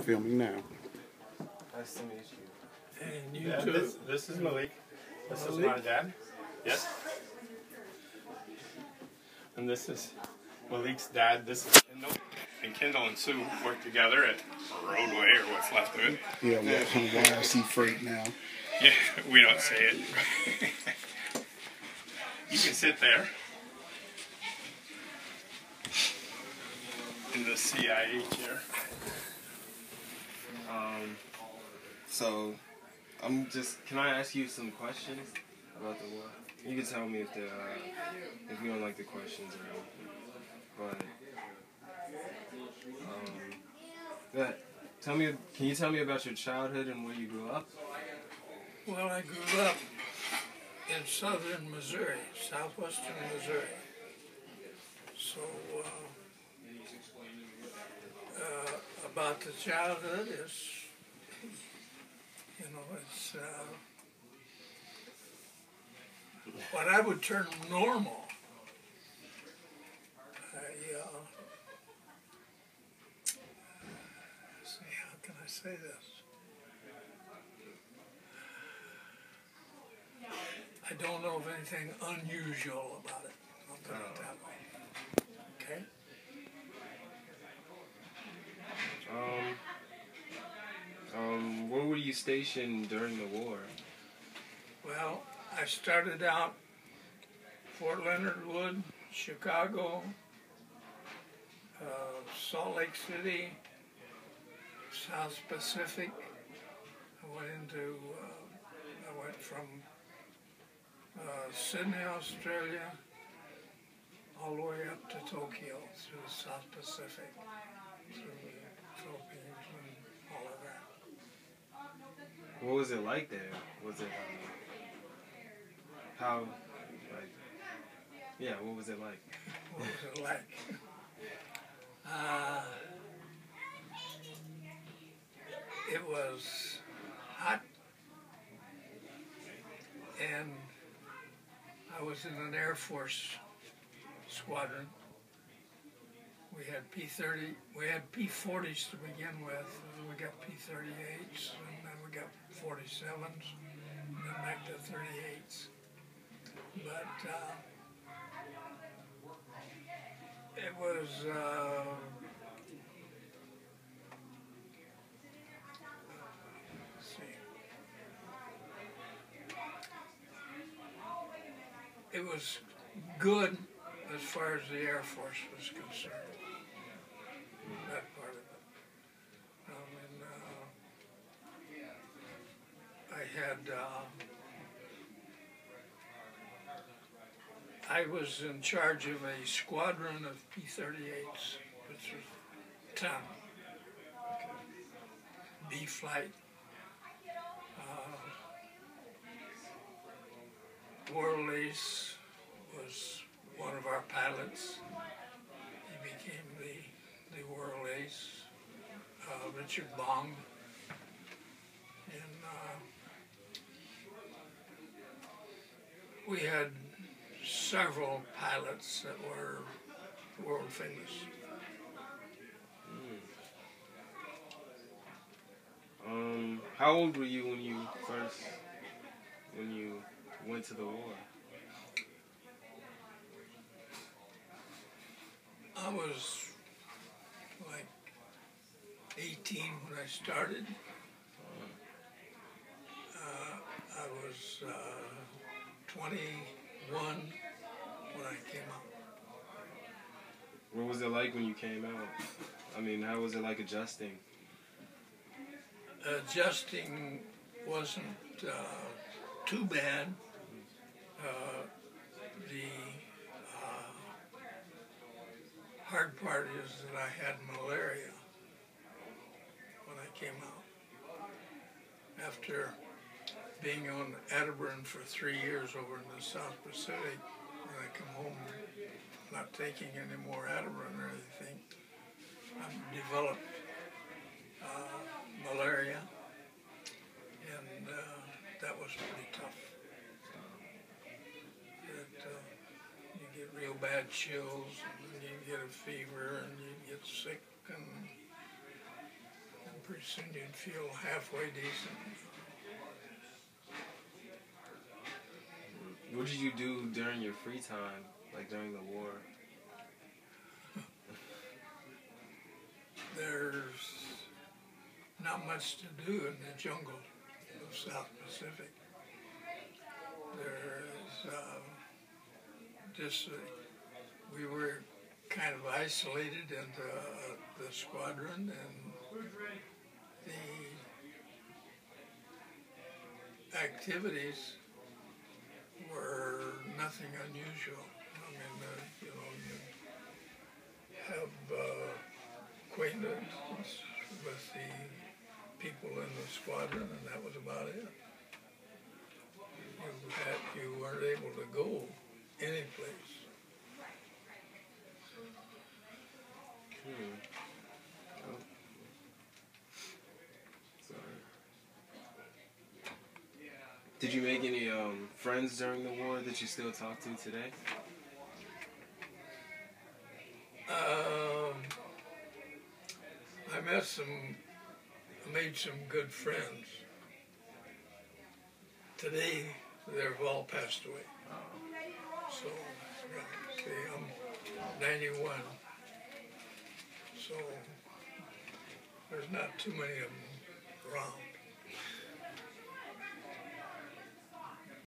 filming now. Nice to meet you. And you too. This is Malik. This is my dad. Yes. And this is Malik's dad. This is Kendall. And Kendall and Sue work together at Roadway, or what's left of it. Yeah, we're on YRC Freight now. Yeah, we don't say it. You can sit there in the CIA chair. So, can I ask you some questions about the war? You can tell me if you don't like the questions or not. But, can you tell me about your childhood and where you grew up? Well, I grew up in southern Missouri, southwestern Missouri. So, about the childhood is, it's what I would term normal. How can I say this? I don't know of anything unusual about it. I'll put it that way. Okay? Where were you stationed during the war? Well, I started out Fort Leonard Wood, Chicago, Salt Lake City, South Pacific. I went from Sydney, Australia, all the way up to Tokyo through the South Pacific, through the Philippines and all of that. What was it like there? Was it, what was it like? What was it like? It was hot, and I was in an Air Force squadron. We had P-40s to begin with, and we got P-38s, and then we got 47s, and then back to 38s. But it was it was good as far as the Air Force was concerned. That part of it. I was in charge of a squadron of P-38s, which was 10. B flight. World Ace was one of our pilots. He became the World Ace, Richard Bong. And we had several pilots that were world famous. How old were you when you went to the war? I was like 18 when I started. I was 21 when I came out. What was it like when you came out? I mean, how was it like adjusting? Adjusting wasn't too bad. The hard part is that I had malaria when I came out. After being on Atabrine for 3 years over in the South Pacific, when I come home not taking any more Atabrine or anything, I developed malaria, and that was pretty tough. You get real bad chills, and you get a fever, and you get sick, and pretty soon you'd feel halfway decent. What did you do during your free time, like during the war? There's not much to do in the jungle of South Pacific. There's we were kind of isolated into the squadron, and the activities were nothing unusual. I mean, you have acquaintance with the people in the squadron, and that was about it. You weren't able to go any place. Oh. Sorry. Did you make any friends during the war that you still talk to today? I made some good friends. Today, they've all passed away. So, see, I'm 91. So, there's not too many of them around.